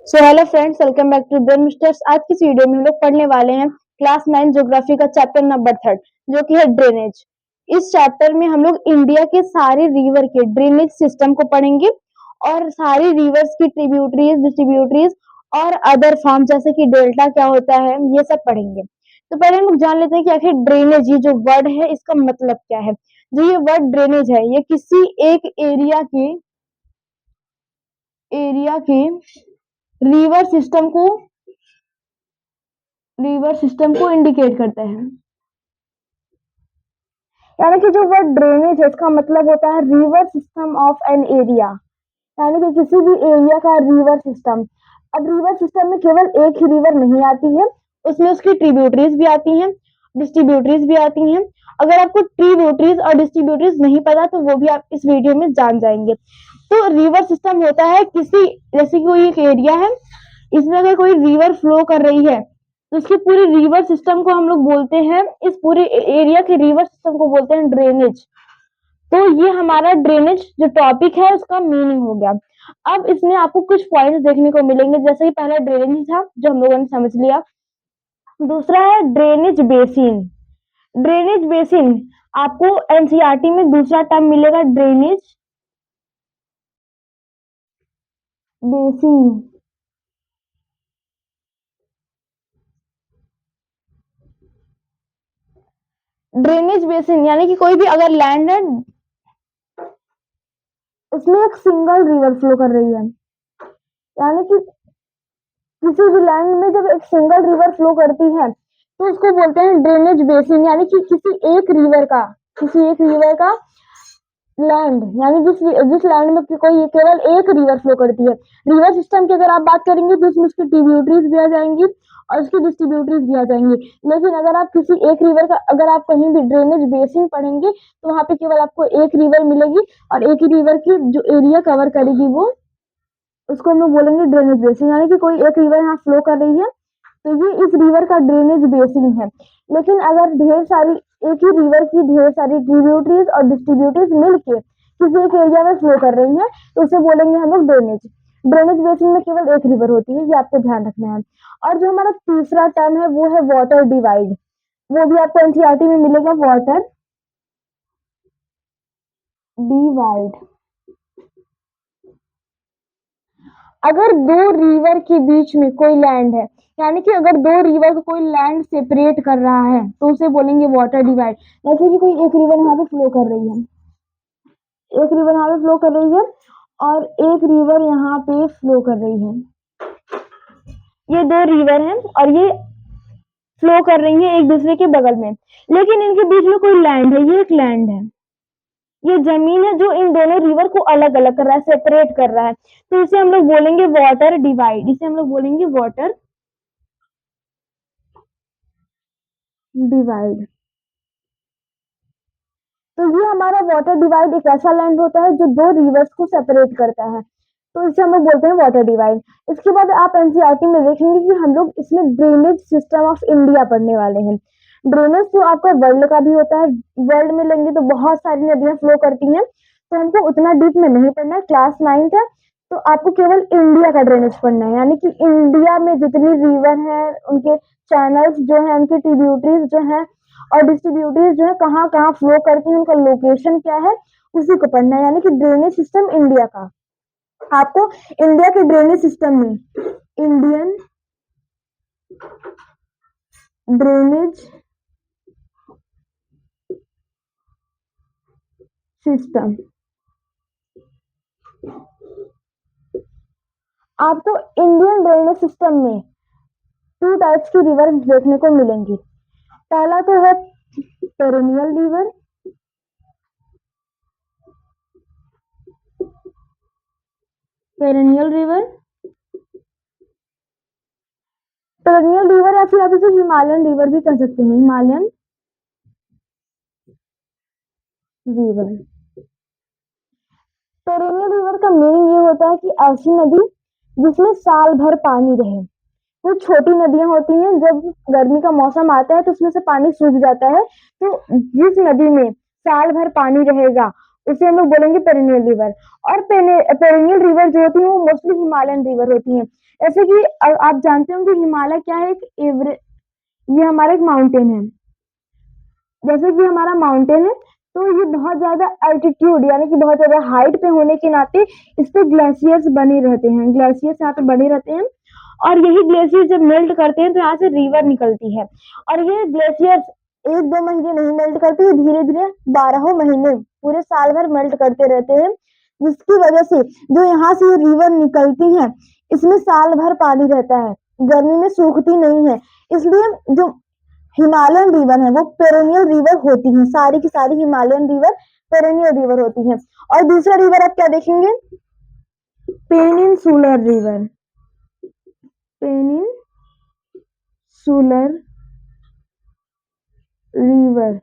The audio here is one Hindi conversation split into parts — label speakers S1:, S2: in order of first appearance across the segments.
S1: So hello friends, welcome back to Brain Masters. आज की इस वीडियो में हम लोग पढ़ने वाले हैं क्लास 9 ज्योग्राफी का चैप्टर नंबर 3 जो कि है ड्रेनेज। इस चैप्टर में हम लोग इंडिया के सारे रिवर के ड्रेनेज सिस्टम को पढ़ेंगे और सारी रिवर्स की ट्रिब्यूटरीज, डिस्ट्रीब्यूटरीज और अदर फॉर्म जैसे कि डेल्टा क्या होता है, ये सब पढ़ेंगे। तो पहले हम लोग जान लेते हैं कि आखिर ड्रेनेज ये जो वर्ड है इसका मतलब क्या है। जो ये वर्ड ड्रेनेज है ये किसी एक एरिया के रिवर सिस्टम को इंडिकेट करता है। यानी कि जो वर्ड ड्रेनेज है इसका मतलब होता है river system of an area, यानी कि किसी भी एरिया का रिवर सिस्टम। अब रिवर सिस्टम में केवल एक ही रिवर नहीं आती है, उसमें उसकी ट्रिब्यूटरीज भी आती हैं, डिस्ट्रीब्यूटरीज भी आती हैं। अगर आपको ट्रिब्यूटरीज और डिस्ट्रीब्यूटरीज नहीं पता तो वो भी आप इस वीडियो में जान जाएंगे। तो रिवर सिस्टम होता है किसी, जैसे कि कोई एक एरिया है, इसमें अगर कोई रिवर फ्लो कर रही है तो उसके पूरे रिवर सिस्टम को हम लोग बोलते हैं, इस पूरे एरिया के रिवर सिस्टम को बोलते हैं ड्रेनेज। तो ये हमारा ड्रेनेज जो टॉपिक है उसका मीनिंग हो गया। अब इसमें आपको कुछ पॉइंट्स देखने को मिलेंगे, जैसे कि पहला ड्रेनेज था जो हम लोगों ने समझ लिया। दूसरा है ड्रेनेज बेसिन। ड्रेनेज बेसिन आपको एनसीईआरटी में दूसरा टर्म मिलेगा, ड्रेनेज बेसिन। ड्रेनेज बेसिन यानी कि कोई भी अगर लैंड है उसमें एक सिंगल रिवर फ्लो कर रही है, यानी कि किसी भी लैंड में जब एक सिंगल रिवर फ्लो करती है तो उसको बोलते हैं ड्रेनेज बेसिन। यानी कि किसी एक रिवर का लैंड, यानी जिस लैंड में कोई केवल एक रिवर फ्लो करती है। रिवर सिस्टम की अगर आप बात करेंगे तो उसमें उसकी ट्रिब्यूटरीज भी आ जाएंगी और उसकी डिस्ट्रीब्यूटरीज भी आ जाएंगी। लेकिन अगर आप किसी एक रिवर का, अगर आप कहीं भी ड्रेनेज बेसिन पढ़ेंगे तो वहां पे केवल आपको एक रिवर मिलेगी और एक ही रिवर की जो एरिया कवर करेगी वो, उसको हम लोग बोलेंगे ड्रेनेज बेसिन। यानी कि कोई एक रिवर यहाँ फ्लो कर रही है तो ये इस रिवर का ड्रेनेज बेसिन है। लेकिन अगर एक ही रिवर की ढेर सारी ट्रिब्यूटरीज और डिस्ट्रीब्यूटरीज मिलके किसी एक एरिया में फ्लो कर रही है तो उसे बोलेंगे हम लोग ड्रेनेज। ड्रेनेज बेसिन में केवल एक रिवर होती है, ये आपको ध्यान रखना है। और जो हमारा तीसरा टर्म है वो है वाटर डिवाइड, वो भी आपको एनसीईआरटी में मिलेगा, वाटर डिवाइड। अगर दो रिवर के बीच में कोई लैंड है, यानी कि अगर दो रिवर को कोई लैंड सेपरेट कर रहा है तो उसे बोलेंगे वाटर डिवाइड। जैसे कि कोई एक रिवर यहाँ पे फ्लो कर रही है, एक रिवर यहाँ पे फ्लो कर रही है और एक रिवर यहाँ पे फ्लो कर रही है। ये दो रिवर हैं और ये फ्लो कर रही है एक दूसरे के बगल में, लेकिन इनके बीच में कोई लैंड है, ये एक लैंड है, ये जमीन है जो इन दोनों रिवर को अलग अलग कर रहा है, सेपरेट कर रहा है। तो इसे हम लोग बोलेंगे वाटर डिवाइड, इसे हम लोग बोलेंगे वाटर डिवाइड। तो ये हमारा वाटर डिवाइड एक ऐसा लैंड होता है जो दो रिवर्स को सेपरेट करता है, तो इसे हम लोग बोलते हैं वाटर डिवाइड। इसके बाद आप एनसीईआरटी में देखेंगे कि हम लोग इसमें ड्रेनेज सिस्टम ऑफ इंडिया पढ़ने वाले हैं। ड्रेनेज तो आपका वर्ल्ड का भी होता है, वर्ल्ड में लेंगे तो बहुत सारी नदियां फ्लो करती हैं, तो हमको उतना डीप में नहीं पढ़ना है, क्लास 9 है तो आपको केवल इंडिया का ड्रेनेज पढ़ना है। यानी कि इंडिया में जितनी रिवर है उनके चैनल्स जो है, उनकी ट्रिब्यूटरीज जो है और डिस्ट्रीब्यूटरीज जो है कहाँ कहाँ फ्लो करती है, उनका लोकेशन क्या है, उसी को पढ़ना है। यानी कि ड्रेनेज सिस्टम इंडिया का, आपको इंडिया के ड्रेनेज सिस्टम में इंडियन ड्रेनेज सिस्टम, आपको इंडियन ड्रेनेज सिस्टम में टू टाइप्स की रिवर देखने को मिलेंगी। पहला तो है perennial river, perennial river, perennial river या फिर आप इसे हिमालयन रिवर भी कह सकते हैं, हिमालयन रिवर। पेरेनियल रिवर का मीनिंग ये होता है कि ऐसी नदी जिसमें साल भर पानी रहे। कुछ छोटी नदियां होती हैं, जब गर्मी का मौसम आता है तो उसमें से पानी सूख जाता है, तो जिस नदी में साल भर पानी रहेगा इसे हम लोग बोलेंगे पेरिनियल रिवर। और पेरिनियल रिवर जो होती है वो मोस्टली हिमालयन रिवर होती है। जैसे कि आप जानते होंगे हिमालय क्या है, ये हमारा एक माउंटेन है। जैसे कि हमारा माउंटेन है तो ये बहुत ज्यादा अल्टीट्यूड यानी कि बहुत ज्यादा हाइट पे होने के नाते इस पे ग्लेशियर्स बने रहते हैं, ग्लेशियर्स यहाँ पे बने रहते हैं। और यही ग्लेशियर जब मेल्ट करते हैं तो यहाँ से रिवर निकलती है। और ये ग्लेशियर्स 1-2 महीने नहीं मेल्ट करती है, धीरे धीरे 12 महीने पूरे साल भर मेल्ट करते रहते हैं, जिसकी वजह से जो यहाँ से ये रिवर निकलती है इसमें साल भर पानी रहता है, गर्मी में सूखती नहीं है। इसलिए जो हिमालयन रिवर है वो पेरेनियल रिवर होती है, सारी की सारी हिमालयन रिवर पेरेनियल रिवर होती है। और दूसरा रिवर आप क्या देखेंगे, पेनिनसुलर रिवर, पेनिनसुलर रिवर।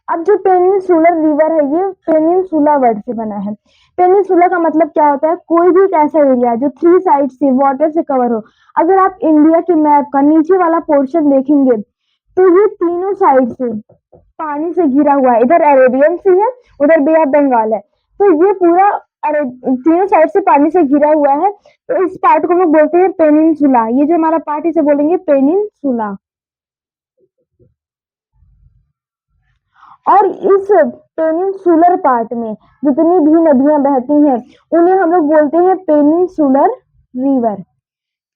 S1: अब जो पेनिनसुलर रिवर है ये पेनिनसुला वर्ड से बना है। पेनिनसुला का मतलब क्या होता है, कोई भी एक ऐसा एरिया जो 3 साइड से वाटर से कवर हो। अगर आप इंडिया के मैप का नीचे वाला पोर्शन देखेंगे तो ये तीनों साइड से पानी से घिरा हुआ है, इधर अरेबियन सी है, उधर बे ऑफ बंगाल है, तो ये पूरा तीनों साइड से पानी से घिरा हुआ है। तो इस पार्ट को हम लोग बोलते हैं पेनिनसुला। ये जो हमारा पार्ट इसे बोलेंगे पेनिनसुला। और इस पेनिनसुलर पार्ट में जितनी भी नदियां बहती हैं उन्हें हम लोग बोलते हैं पेनिनसुलर रिवर।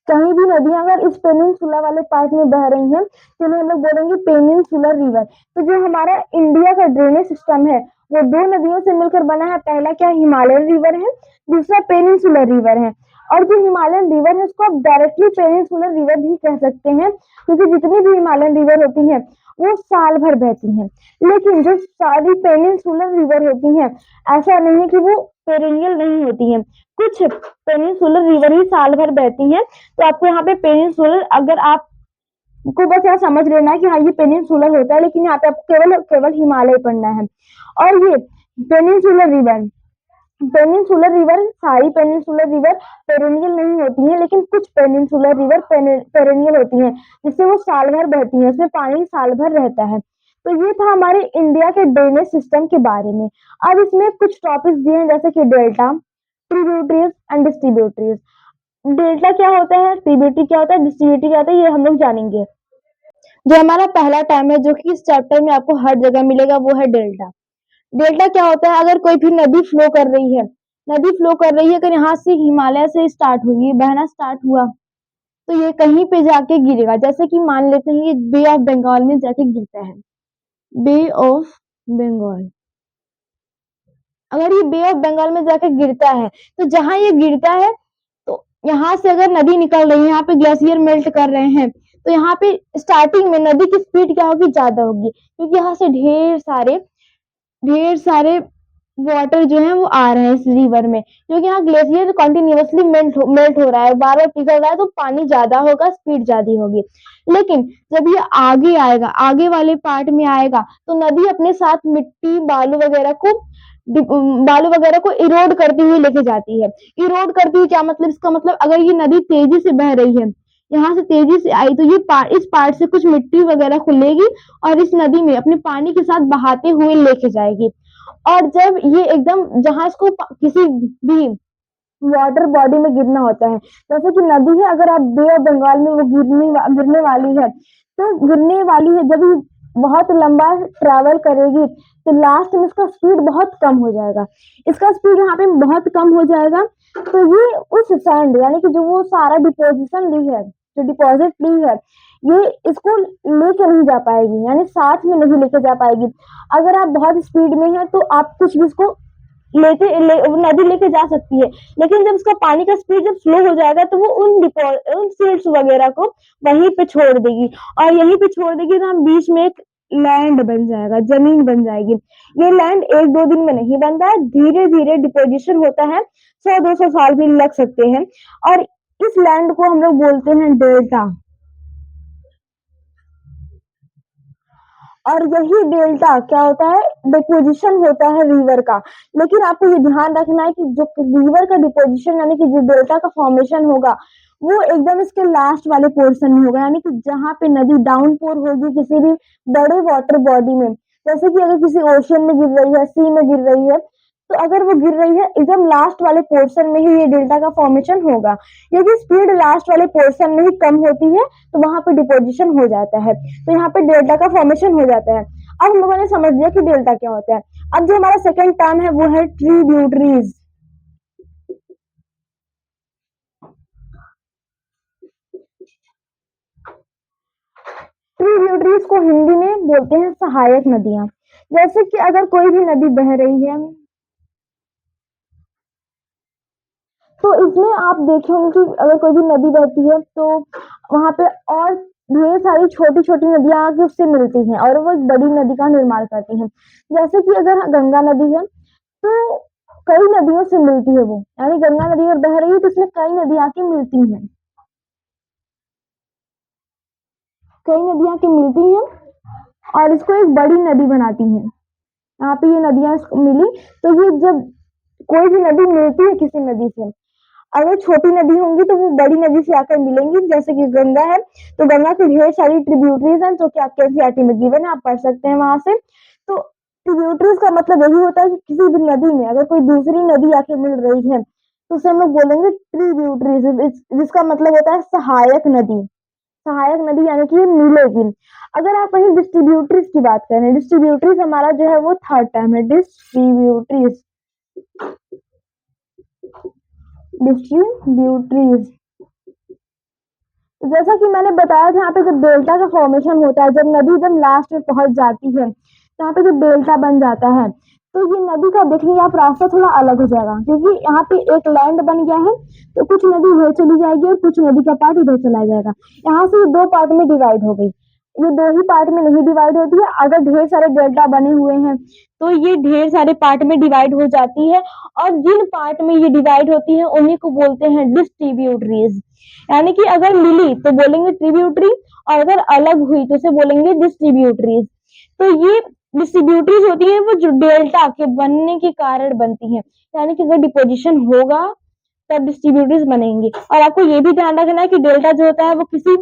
S1: कहीं भी नदियां अगर इस पेनिनसुला वाले पार्ट में बह रही हैं तो उन्हें हम लोग बोलेंगे पेनिनसुलर रिवर। तो जो हमारा इंडिया का ड्रेनेज सिस्टम है वो 2 नदियों से मिलकर बना है। पहला क्या, हिमालयन रिवर है, दूसरा पेनिनसुलर रिवर है। और जो हिमालयन रिवर है उसको आप डायरेक्टली पेनिनसुलर रिवर भी कह सकते हैं, क्योंकि जितनी भी हिमालयन रिवर होती हैं वो साल भर बहती हैं। लेकिन जो सारी पेनिनसुलर रिवर होती हैं ऐसा नहीं है कि वो पेरिनियल नहीं होती हैं, कुछ पेनिनसुलर रिवर ही साल भर बहती हैं। तो आपको यहाँ पे पेनिनसुलर, अगर आपको बस यहाँ समझ लेना है कि हाँ ये पेनिनसुलर होता है, लेकिन यहाँ पे आपको केवल हिमालय पढ़ना है। और ये पेनिनसुलर रिवर सारी पेनिनसुलर रिवर पेरेनियल नहीं होती हैं, लेकिन कुछ पेनिनसुलर रिवर पेरेनियल होती हैं, जिससे वो साल भर बहती हैं, उसमें पानी साल भर रहता है। तो ये था हमारे इंडिया के ड्रेनेज सिस्टम के बारे में। अब इसमें कुछ टॉपिक्स दिए हैं जैसे कि delta, tributaries and distributaries. Delta क्या होता है, ट्रिब्यूटरी क्या होता है, डिस्ट्रीब्यूटरी क्या होता है, ये हम लोग जानेंगे। जो हमारा पहला टर्म है जो कि इस चैप्टर में आपको हर जगह मिलेगा वो है डेल्टा। डेल्टा क्या होता है, अगर कोई भी नदी फ्लो कर रही है, अगर यहाँ से हिमालय से स्टार्ट हुई, बहना स्टार्ट हुआ तो ये कहीं पे जाके गिरेगा। जैसे कि मान लेते हैं ये बे ऑफ बंगाल में जाके गिरता है, बे ऑफ बंगाल। अगर ये बे ऑफ बंगाल में जाके गिरता है तो जहां ये गिरता है तो यहाँ से अगर नदी निकल रही है, यहाँ पे ग्लेशियर मेल्ट कर रहे हैं, तो यहाँ पे स्टार्टिंग में नदी की स्पीड क्या होगी, ज्यादा होगी, क्योंकि यहाँ से ढेर सारे वाटर जो है वो आ रहे हैं इस रिवर में, क्योंकि यहाँ ग्लेशियर कंटिन्यूअसली मेल्ट हो रहा है, बार बार पिघल रहा है, तो पानी ज्यादा होगा, स्पीड ज्यादा होगी। लेकिन जब ये आगे आएगा, आगे वाले पार्ट में आएगा तो नदी अपने साथ मिट्टी बालू वगैरह को इरोड करती हुई लेके जाती है। इरोड करती हुई क्या मतलब, इसका मतलब अगर ये नदी तेजी से बह रही है, यहाँ से तेजी से आई तो ये इस पार्ट से कुछ मिट्टी वगैरह खुलेगी और इस नदी में अपने पानी के साथ बहाते हुए लेके जाएगी। और जब ये एकदम जहां इसको किसी भी वाटर बॉडी में गिरना होता है, जैसे कि नदी है, अगर आप बे ऑफ बंगाल में वो गिरने वाली है, तो गिरने वाली है जब ये बहुत लंबा ट्रैवल करेगी तो लास्ट में इसका स्पीड बहुत कम हो जाएगा। इसका स्पीड यहाँ पे बहुत कम हो जाएगा, तो ये उस सैंड यानी कि जो वो सारा डिपोजिशन ली है, जो डिपॉजिट ली है, ये इसको लेके नहीं जा पाएगी, यानी साथ में नहीं लेके जा पाएगी। अगर आप बहुत स्पीड में है तो आप कुछ भी इसको नदी लेके जा सकती है, लेकिन जब उसका पानी का स्पीड जब स्लो हो जाएगा तो वो उन सीड्स वगैरह को वहीं पे छोड़ देगी, और यहीं पे छोड़ देगी तो हम बीच में एक लैंड बन जाएगा, जमीन बन जाएगी। ये लैंड 1-2 दिन में नहीं बनता है, धीरे धीरे डिपोजिशन होता है, 100-200 साल भी लग सकते हैं। और इस लैंड को हम लोग बोलते हैं डेल्टा। और यही डेल्टा क्या होता है, डिपोजिशन होता है रिवर का। लेकिन आपको ये ध्यान रखना है कि जो रिवर का डिपोजिशन यानी कि जो डेल्टा का फॉर्मेशन होगा वो एकदम इसके लास्ट वाले पोर्शन में होगा, यानी कि जहां पे नदी डाउनपोर होगी किसी भी बड़े वाटर बॉडी में, जैसे कि अगर किसी ओशन में गिर रही है, सी में गिर रही है, तो अगर वो गिर रही है एकदम लास्ट वाले पोर्शन में ही ये डेल्टा का फॉर्मेशन होगा। यदि स्पीड लास्ट वाले पोर्शन में ही कम होती है तो वहां पे डिपोजिशन हो जाता है, तो यहाँ पे डेल्टा का फॉर्मेशन हो जाता है। अब हम लोगों ने समझ लिया कि डेल्टा क्या होता है। अब जो हमारा सेकंड टर्म है वो है ट्रिब्यूटरीज। ट्रिब्यूटरीज को हिंदी में बोलते हैं सहायक नदियां। जैसे कि अगर कोई भी नदी बह रही है तो इसमें आप देखे होंगे कि अगर कोई भी नदी बहती है तो वहां पे और ढेर सारी छोटी छोटी नदियां आके उससे मिलती हैं और वो एक बड़ी नदी का निर्माण करती हैं। जैसे कि अगर गंगा नदी है तो कई नदियों से मिलती है वो, यानी गंगा नदी अगर बह रही है तो उसमें कई नदियां आके मिलती हैं, कई नदियां आके मिलती हैं और इसको एक बड़ी नदी बनाती हैं। यहाँ पे ये नदियां मिली तो ये जब कोई भी नदी मिलती है किसी नदी से, अगर छोटी नदी होंगी तो वो बड़ी नदी से आकर मिलेंगी। जैसे कि गंगा है तो गंगा की ढेर सारी ट्रिब्यूटरीज हैं जो कि आपके एनसीईआरटी में गिवन है, आप पढ़ सकते हैं वहां से। तो ट्रिब्यूटरीज का मतलब यही होता है कि किसी भी नदी में अगर कोई दूसरी नदी आके मिल रही है तो उसे हम लोग बोलेंगे ट्रिब्यूटरीज, जिसका मतलब होता है सहायक नदी। सहायक नदी यानी कि ये मिलेगी। अगर आप वही डिस्ट्रीब्यूटरीज की बात करें, डिस्ट्रीब्यूटरीज हमारा जो है वो थर्ड टर्म है, डिस्ट्रीब्यूटरीज। डिस्ट्रीब्यूटरीज जैसा कि मैंने बताया था, यहाँ पे जब डेल्टा का फॉर्मेशन होता है, जब नदी एकदम लास्ट में पहुंच जाती है तो यहाँ पे जब डेल्टा बन जाता है तो ये नदी का देखने का रास्ता थोड़ा अलग हो जाएगा, क्योंकि यहाँ पे एक लैंड बन गया है तो कुछ नदी इधर चली जाएगी और कुछ नदी का पार्ट इधर चला जाएगा। यहाँ से ये दो पार्ट में डिवाइड हो गई, ये दो ही पार्ट में नहीं डिवाइड होती है। अगर ढेर सारे डेल्टा बने हुए हैं तो ये ढेर सारे पार्ट में डिवाइड हो जाती है, और जिन पार्ट में ये डिवाइड होती है उन्हीं को बोलते हैं डिस्ट्रीब्यूटरीज। यानी कि अगर मिली तो बोलेंगे ट्रिब्यूटरी, और अगर अलग हुई तो उसे बोलेंगे डिस्ट्रीब्यूटरीज। तो ये डिस्ट्रीब्यूटरीज होती है वो जो डेल्टा के बनने के कारण बनती है, यानी कि अगर डिपोजिशन होगा तब डिस्ट्रीब्यूटरीज बनेंगे। और आपको ये भी ध्यान रखना है कि डेल्टा जो होता है वो किसी,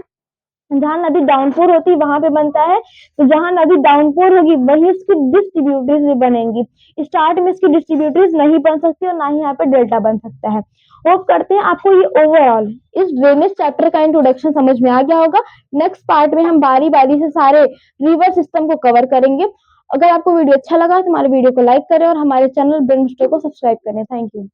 S1: जहां नदी डाउनपोर होती है वहां पे बनता है, तो जहां नदी डाउनपोर होगी वहीं इसकी डिस्ट्रीब्यूटरीज भी बनेंगी। स्टार्ट में इसकी डिस्ट्रीब्यूटरीज नहीं बन सकती और ना ही यहाँ पे डेल्टा बन सकता है। होप करते हैं आपको ये ओवरऑल इस ड्रेनेज चैप्टर का इंट्रोडक्शन समझ में आ गया होगा। नेक्स्ट पार्ट में हम बारी बारी से सारे रिवर सिस्टम को कवर करेंगे। अगर आपको वीडियो अच्छा लगा तो हमारे वीडियो को लाइक करें और हमारे चैनल ब्रेनस्टॉक को सब्सक्राइब करें। Thank you.